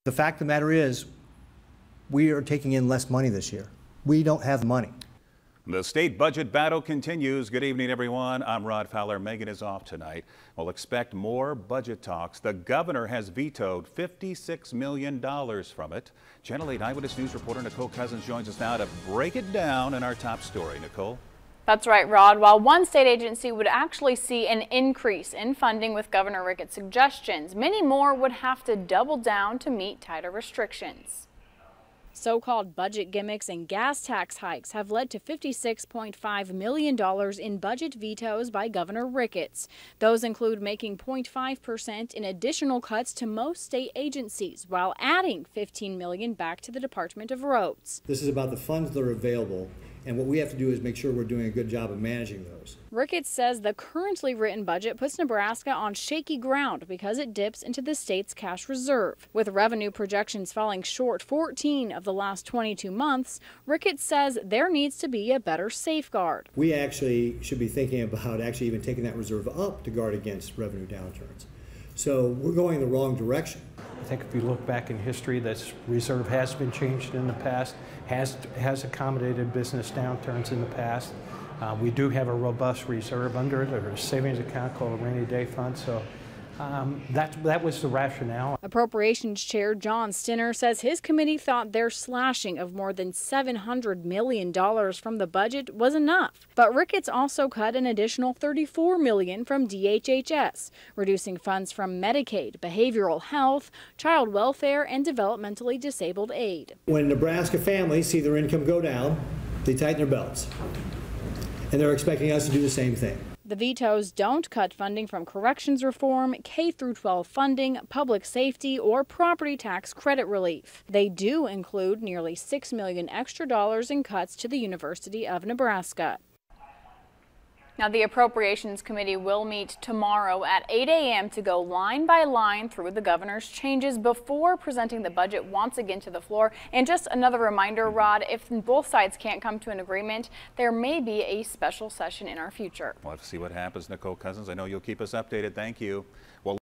The fact of the matter is, we are taking in less money this year. We don't have the money. The state budget battle continues. Good evening, everyone. I'm Rod Fowler. Megan is off tonight. We'll expect more budget talks. The governor has vetoed $56 million from it. Channel 8 Eyewitness News reporter Nicole Cousins joins us now to break it down in our top story. Nicole? That's right, Rod. While one state agency would actually see an increase in funding with Governor Ricketts' suggestions, many more would have to double down to meet tighter restrictions. So-called budget gimmicks and gas tax hikes have led to $56.5 million in budget vetoes by Governor Ricketts. Those include making 0.5% in additional cuts to most state agencies, while adding $15 million back to the Department of Roads. This is about the funds that are available, and what we have to do is make sure we're doing a good job of managing those. Ricketts says the currently written budget puts Nebraska on shaky ground because it dips into the state's cash reserve. With revenue projections falling short 14 of the last 22 months, Ricketts says there needs to be a better safeguard. We actually should be thinking about actually even taking that reserve up to guard against revenue downturns. So we're going the wrong direction. I think if you look back in history, this reserve has been changed in the past, has accommodated business downturns in the past. We do have a robust reserve under it, or a savings account called a rainy day fund. So that was the rationale. Appropriations Chair John Stinner says his committee thought their slashing of more than $700 million from the budget was enough. But Ricketts also cut an additional $34 million from DHHS, reducing funds from Medicaid, behavioral health, child welfare, and developmentally disabled aid. When Nebraska families see their income go down, they tighten their belts. And they're expecting us to do the same thing. The vetoes don't cut funding from corrections reform, K-12 funding, public safety, or property tax credit relief. They do include nearly $6 million extra in cuts to the University of Nebraska. Now, the Appropriations Committee will meet tomorrow at 8 a.m. to go line by line through the governor's changes before presenting the budget once again to the floor. And just another reminder, Rod, if both sides can't come to an agreement, there may be a special session in our future. We'll have to see what happens. Nicole Cousins, I know you'll keep us updated. Thank you. Well,